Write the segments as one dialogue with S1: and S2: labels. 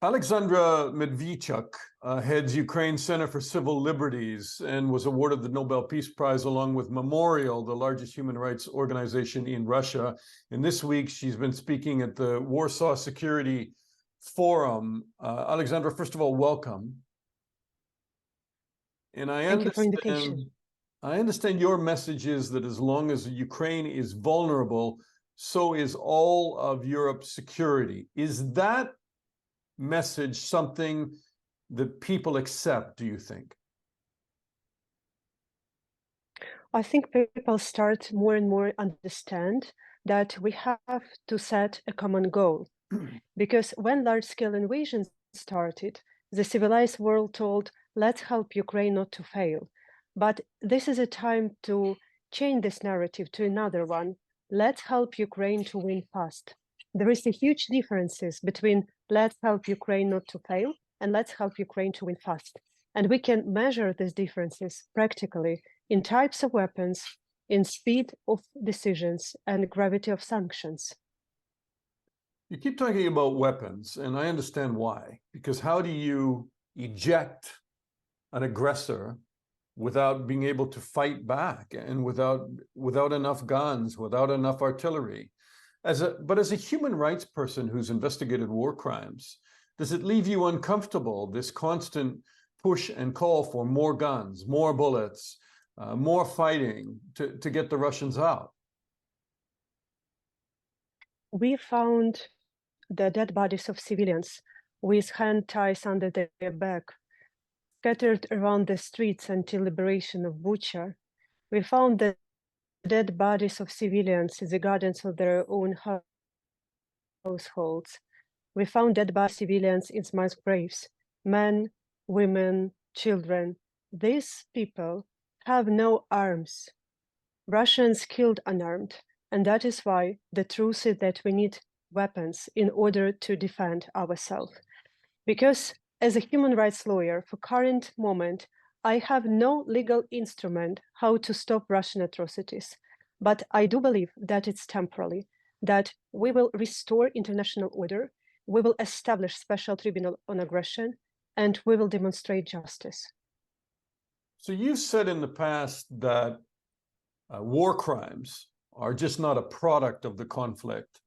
S1: Oleksandra Matviichuk heads Ukraine's Center for Civil Liberties and was awarded the Nobel Peace Prize along with Memorial, the largest human rights organization in Russia. And this week, she's been speaking at the Warsaw Security Forum. Oleksandra, first of all, welcome. And
S2: Thank you for the invitation.
S1: I understand your message is that as long as Ukraine is vulnerable, so is all of Europe's security. Is that message something that people accept, do you think?
S2: I think people start more and more understand that we have to set a common goal. Because when large-scale invasions started, the civilized world told, let's help Ukraine not to fail. But this is a time to change this narrative to another one. Let's help Ukraine to win fast. There is a huge differences between let's help Ukraine not to fail and let's help Ukraine to win fast. And we can measure these differences practically in types of weapons, in speed of decisions, and gravity of sanctions.
S1: You keep talking about weapons, and I understand why. Because how do you eject an aggressor without being able to fight back and without enough guns, without enough artillery? But as a human rights person who's investigated war crimes, does it leave you uncomfortable, this constant push and call for more guns, more bullets, more fighting to get the Russians out?
S2: We found the dead bodies of civilians with hand ties under their back, scattered around the streets until liberation of Bucha. We found the dead bodies of civilians in the gardens of their own households. We found dead bodies of civilians in mass graves, men, women, children. These people have no arms. Russians killed unarmed, and that is why the truth is that we need weapons in order to defend ourselves. Because as a human rights lawyer, for current moment, I have no legal instrument how to stop Russian atrocities, but I do believe that it's temporary, that we will restore international order, we will establish special tribunal on aggression, and we will demonstrate justice.
S1: So you said in the past that war crimes are just not a product of the conflict,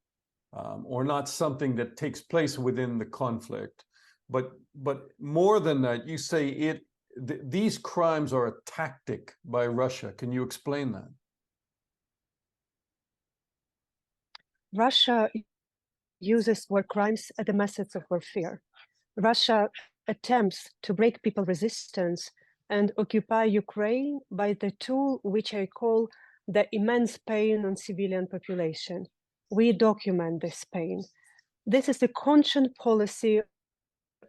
S1: or not something that takes place within the conflict, but more than that, you say these crimes are a tactic by Russia. Can you explain that?
S2: Russia uses war crimes as a method of warfare. Russia attempts to break people's resistance and occupy Ukraine by the tool which I call the immense pain on civilian population. We document this pain. This is the conscious policy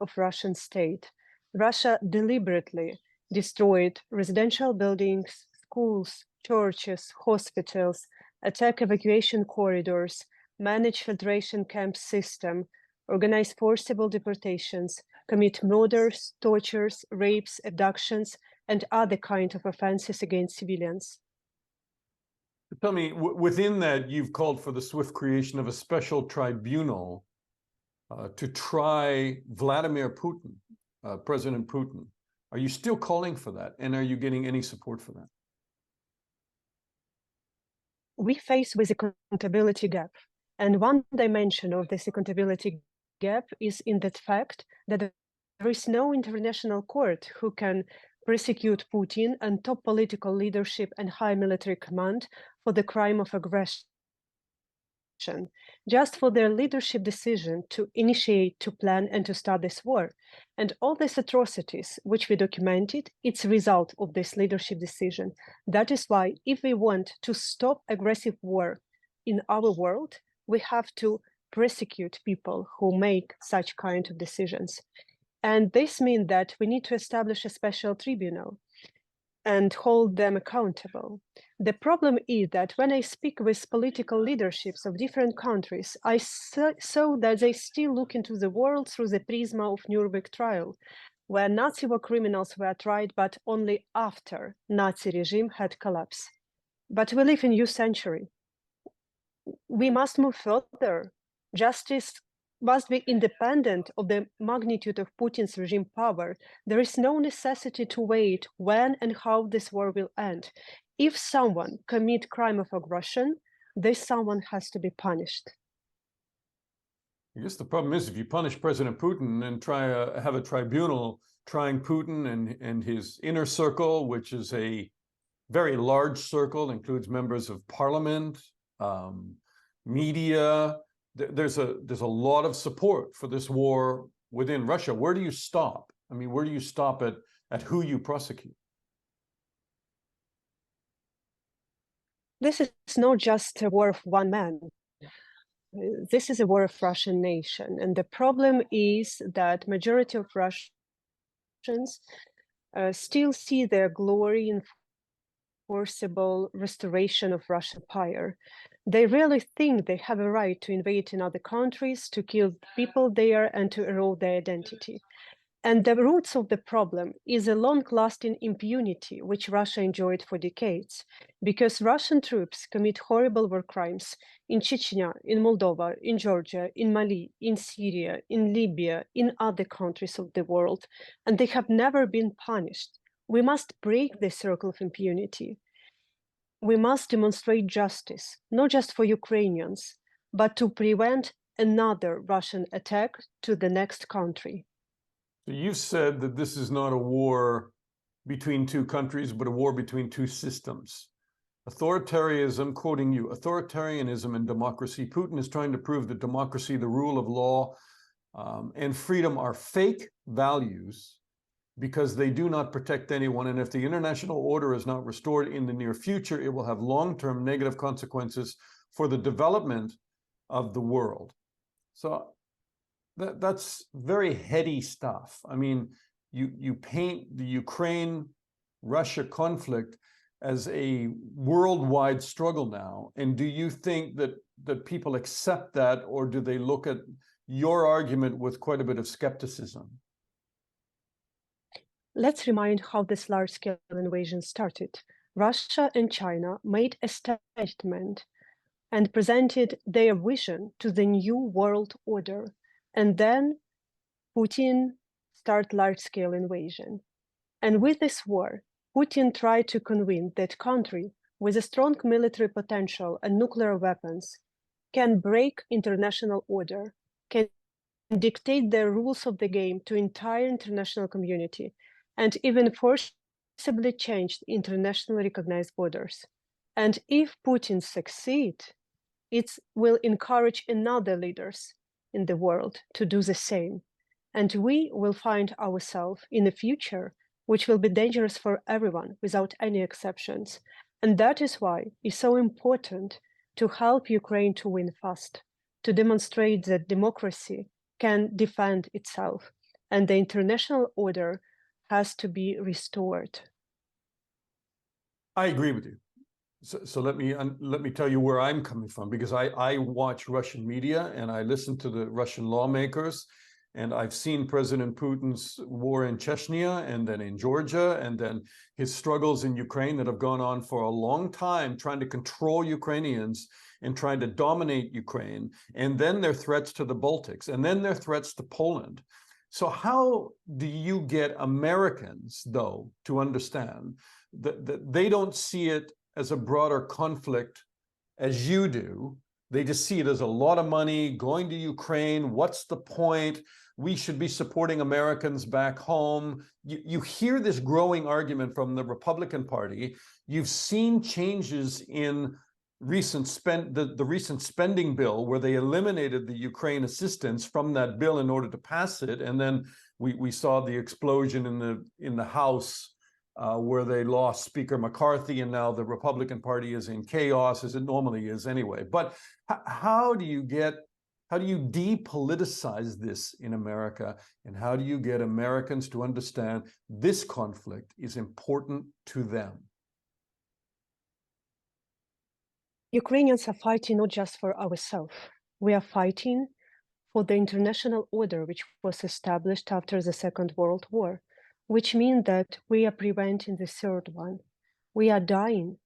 S2: of Russian state. Russia deliberately destroyed residential buildings, schools, churches, hospitals, attack evacuation corridors, manage filtration camp system, organize forcible deportations, commit murders, tortures, rapes, abductions, and other kinds of offenses against civilians.
S1: Tell me, within that, you've called for the swift creation of a special tribunal to try Vladimir Putin, President Putin. Are you still calling for that? And are you getting any support for that?
S2: We face with accountability gap. And one dimension of this accountability gap is in the fact that there is no international court who can prosecute Putin and top political leadership and high military command for the crime of aggression, just for their leadership decision to initiate, to plan, and to start this war. And all these atrocities, which we documented, it's a result of this leadership decision. That is why, if we want to stop aggressive war in our world, we have to prosecute people who make such kind of decisions. And this means that we need to establish a special tribunal and hold them accountable. The problem is that when I speak with political leaderships of different countries, I saw that they still look into the world through the prism of Nuremberg trial, where Nazi war criminals were tried, but only after Nazi regime had collapsed. But we live in a new century. We must move further. Justice must be independent of the magnitude of Putin's regime power. There is no necessity to wait when and how this war will end. If someone commits crime of aggression, this someone has to be punished.
S1: I guess the problem is if you punish President Putin and have a tribunal trying Putin and his inner circle, which is a very large circle, includes members of parliament, media. There's a lot of support for this war within Russia. Where do you stop? I mean, where do you stop at who you prosecute?
S2: This is not just a war of one man. This is a war of Russian nation. And the problem is that majority of Russians still see their glory in forcible restoration of Russian empire. They really think they have a right to invade in other countries, to kill people there, and to erode their identity. And the roots of the problem is a long-lasting impunity which Russia enjoyed for decades, because Russian troops commit horrible war crimes in Chechnya, in Moldova, in Georgia, in Mali, in Syria, in Libya, in other countries of the world, and they have never been punished. We must break the circle of impunity. We must demonstrate justice, not just for Ukrainians, but to prevent another Russian attack to the next country.
S1: So you said that this is not a war between two countries, but a war between two systems. Authoritarianism, quoting you, authoritarianism and democracy. Putin is trying to prove that democracy, the rule of law, and freedom are fake values because they do not protect anyone. And if the international order is not restored in the near future, it will have long-term negative consequences for the development of the world. So that's very heady stuff. I mean, you paint the Ukraine-Russia conflict as a worldwide struggle now. And do you think that people accept that, or do they look at your argument with quite a bit of skepticism?
S2: Let's remind how this large-scale invasion started. Russia and China made a statement and presented their vision to the new world order. And then Putin started large-scale invasion. And with this war, Putin tried to convince that country with a strong military potential and nuclear weapons can break international order, can dictate the rules of the game to entire international community, and even forcibly change internationally recognized borders. And if Putin succeeds, it will encourage another leaders in the world to do the same. And we will find ourselves in a future which will be dangerous for everyone without any exceptions. And that is why it's so important to help Ukraine to win fast, to demonstrate that democracy can defend itself and the international order has to be restored.
S1: I agree with you. So let me tell you where I'm coming from, because I watch Russian media and I listen to the Russian lawmakers, and I've seen President Putin's war in Chechnya and then in Georgia, and then his struggles in Ukraine that have gone on for a long time, trying to control Ukrainians and trying to dominate Ukraine, and then their threats to the Baltics, and then their threats to Poland. So how do you get Americans, though, to understand that they don't see it as a broader conflict as you do? They just see it as a lot of money going to Ukraine. What's the point? We should be supporting Americans back home. You hear this growing argument from the Republican Party. You've seen changes in the recent spending bill, where they eliminated the Ukraine assistance from that bill in order to pass it. And then we saw the explosion in the House, where they lost Speaker McCarthy, and now the Republican Party is in chaos, as it normally is anyway. But how do you depoliticize this in America, and how do you get Americans to understand this conflict is important to them?
S2: Ukrainians are fighting not just for ourselves. We are fighting for the international order which was established after the Second World War, which means that we are preventing the third one. We are dying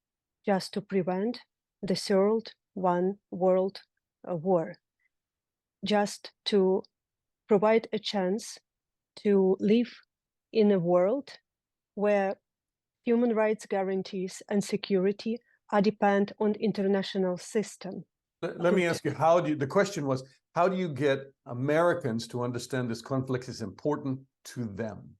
S2: just to prevent the third one world war. just to provide a chance to live in a world where human rights guarantees and security are dependent on international system.
S1: Let me ask you, the question was, how do you get Americans to understand this conflict is important to them?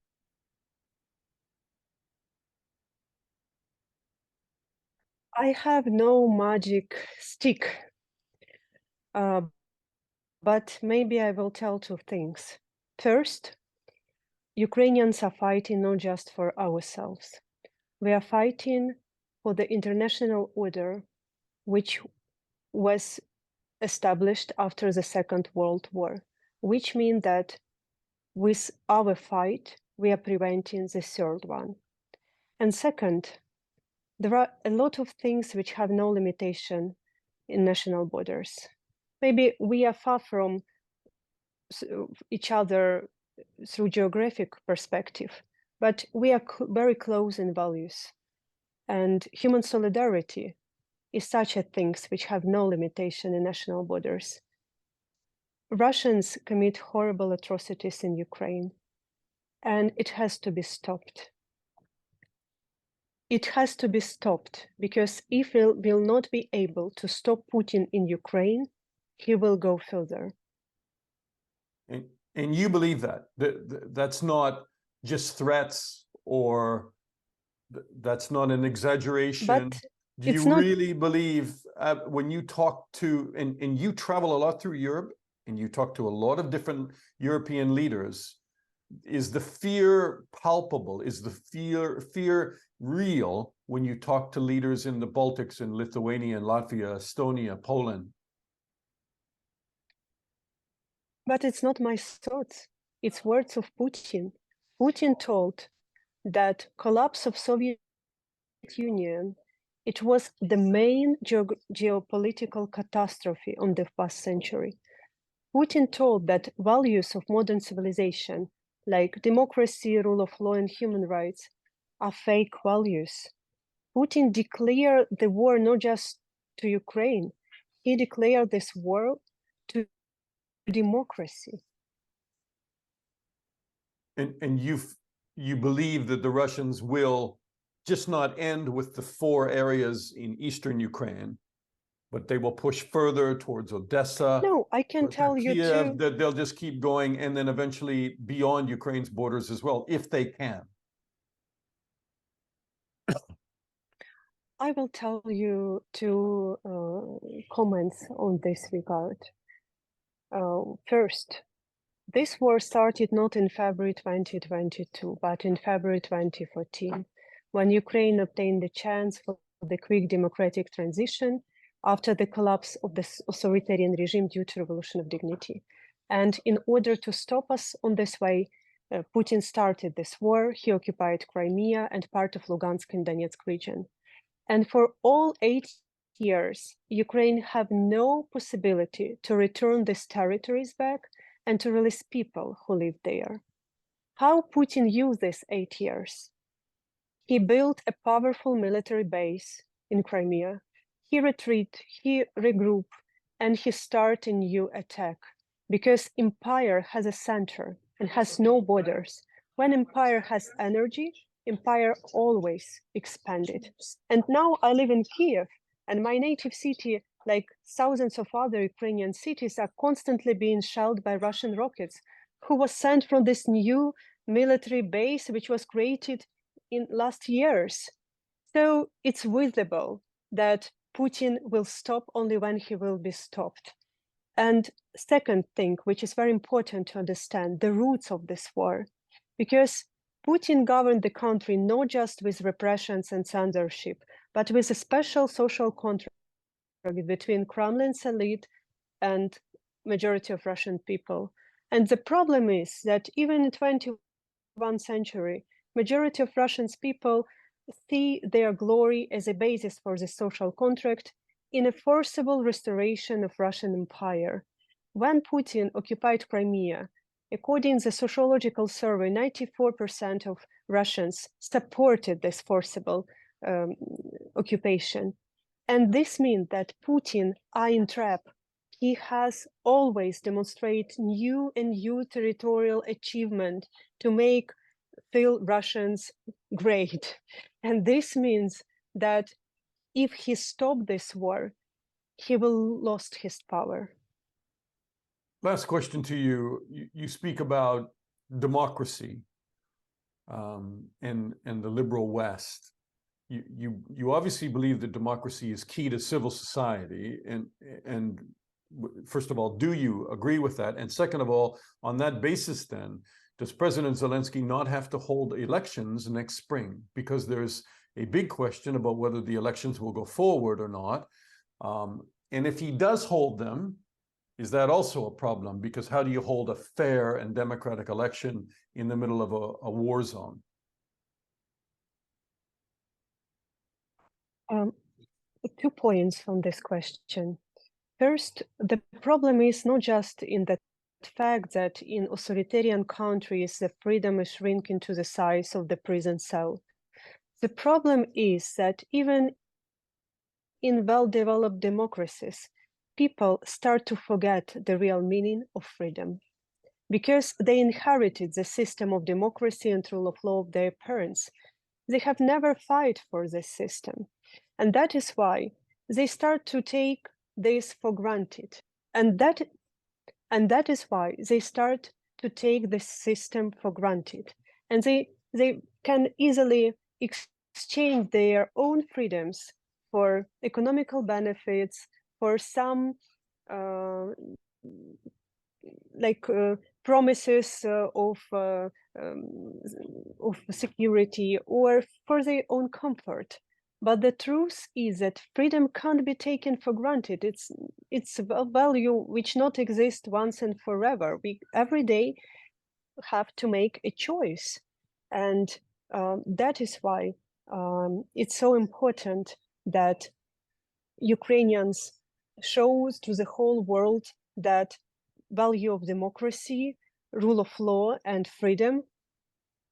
S2: I have no magic stick, but maybe I will tell two things. First, Ukrainians are fighting not just for ourselves. We are fighting for the international order, which was established after the Second World War, which means that with our fight, we are preventing the third one. And second, there are a lot of things which have no limitation in national borders. Maybe we are far from each other through geographic perspective, but we are very close in values. And human solidarity is such a things which have no limitation in national borders. Russians commit horrible atrocities in Ukraine, and it has to be stopped. It has to be stopped, because if we will not be able to stop Putin in Ukraine, he will go further.
S1: And you believe that? That's not just threats, or that's not an exaggeration?
S2: But
S1: do you really believe, when you talk to, and you travel a lot through Europe, and you talk to a lot of different European leaders, is the fear palpable? Is the fear real when you talk to leaders in the Baltics, in Lithuania, and Latvia, Estonia, Poland?
S2: But it's not my thoughts. It's words of Putin. Putin told that collapse of Soviet Union, it was the main geopolitical catastrophe on the past century. Putin told that values of modern civilization, like democracy, rule of law, and human rights, are fake values. Putin declared the war not just to Ukraine, he declared this war to democracy.
S1: And you believe that the Russians will just not end with the 4 areas in eastern Ukraine, but they will push further towards Odessa.
S2: No, I can tell you too.
S1: That they'll just keep going, and then eventually beyond Ukraine's borders as well, if they can.
S2: I will tell you 2 comments on this regard. First, this war started not in February 2022, but in February 2014, when Ukraine obtained the chance for the quick democratic transition after the collapse of the authoritarian regime due to revolution of dignity. And in order to stop us on this way, Putin started this war. He occupied Crimea and part of Lugansk and Donetsk region. And for all 8 years, Ukraine had no possibility to return these territories back and to release people who live there. How Putin used these 8 years? He built a powerful military base in Crimea. He retreated, he regrouped, and he started a new attack, because empire has a center and has no borders. When empire has energy, empire always expanded. And now I live in Kiev, and my native city, like thousands of other Ukrainian cities, are constantly being shelled by Russian rockets, who was sent from this new military base, which was created in last years. So it's visible that Putin will stop only when he will be stopped. And second thing, which is very important to understand, the roots of this war, because Putin governed the country not just with repressions and censorship, but with a special social contract between Kremlin's elite and majority of Russian people. And the problem is that even in the 21st century, majority of Russian people see their glory as a basis for the social contract in a forcible restoration of Russian empire. When Putin occupied Crimea, according to the sociological survey, 94% of Russians supported this forcible occupation. And this means that Putin is entrapped. he has always demonstrated new and new territorial achievement to make feel Russians great. And this means that if he stopped this war, he will lost his power.
S1: Last question to you. You speak about democracy and the liberal West. You obviously believe that democracy is key to civil society, and first of all, do you agree with that? And second of all, on that basis, then, does President Zelensky not have to hold elections next spring? Because there's a big question about whether the elections will go forward or not. And if he does hold them, is that also a problem? Because how do you hold a fair and democratic election in the middle of a war zone?
S2: Two points on this question. First, the problem is not just in the fact that in authoritarian countries, the freedom is shrinking to the size of the prison cell. The problem is that even in well-developed democracies, people start to forget the real meaning of freedom because they inherited the system of democracy and rule of law of their parents. They have never fought for this system. And that is why they start to take this for granted. And that is why they start to take this system for granted. And they can easily exchange their own freedoms for economical benefits, for some promises of security, or for their own comfort. But the truth is that freedom can't be taken for granted. It's a value which not exist once and forever. We every day have to make a choice, and that is why it's so important that Ukrainians show to the whole world that value of democracy, rule of law, and freedom,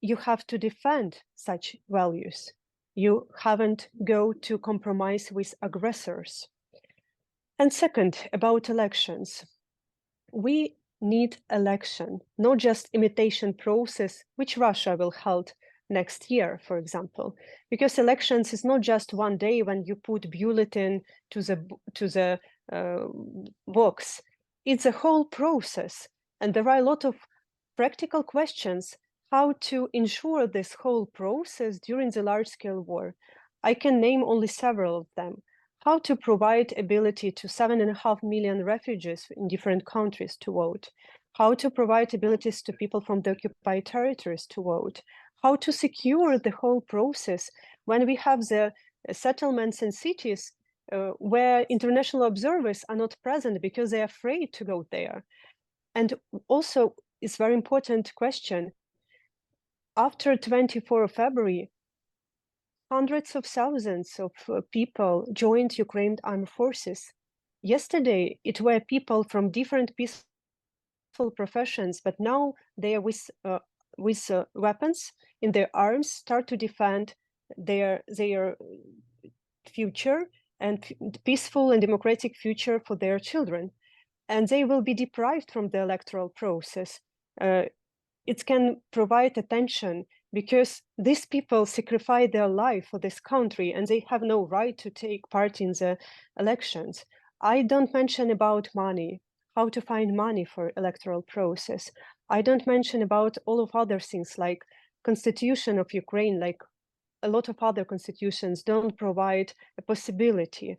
S2: you have to defend such values. You haven't go to compromise with aggressors. And second, about elections. We need election, not just imitation process, which Russia will hold next year, for example, because elections is not just one day when you put bulletin to the box. It's a whole process, and there are a lot of practical questions how to ensure this whole process during the large-scale war. I can name only several of them. How to provide ability to 7.5 million refugees in different countries to vote. How to provide abilities to people from the occupied territories to vote. How to secure the whole process when we have the settlements in cities where international observers are not present because they're afraid to go there. And also, it's very important question. After 24th of February, hundreds of thousands of people joined Ukraine armed forces. Yesterday, it were people from different peaceful professions, but now they are with weapons in their arms, start to defend their future and peaceful and democratic future for their children. And they will be deprived from the electoral process. It can provide attention because these people sacrifice their life for this country and they have no right to take part in the elections. I don't mention about money, how to find money for electoral process. I don't mention about all of other things like Constitution of Ukraine, like a lot of other constitutions don't provide a possibility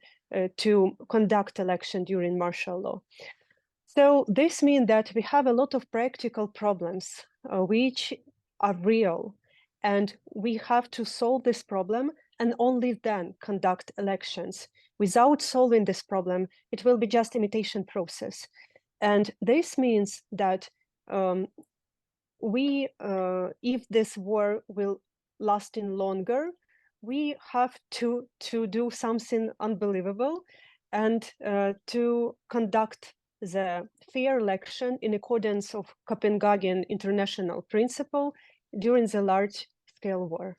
S2: to conduct election during martial law. So this means that we have a lot of practical problems which are real, and we have to solve this problem and only then conduct elections. Without solving this problem, it will be just imitation process. And this means that if this war will last in longer, we have to do something unbelievable and to conduct the fair election in accordance of Copenhagen International Principle during the large-scale war.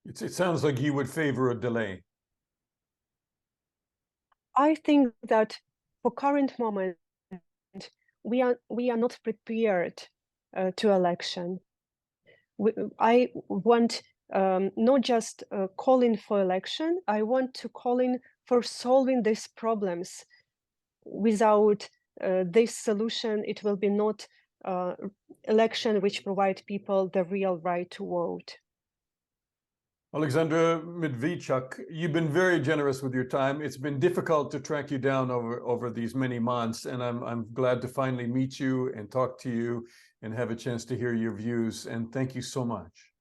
S1: It sounds like you would favor a delay.
S2: I think that for current moment, we are not prepared to election. I want not just calling for election, I want to call in for solving these problems. Without this solution, it will be not election which provide people the real right to vote.
S1: Oleksandra Matviichuk, you've been very generous with your time. It's been difficult to track you down over these many months, and I'm glad to finally meet you and talk to you and have a chance to hear your views. And thank you so much.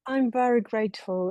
S2: I'm very grateful,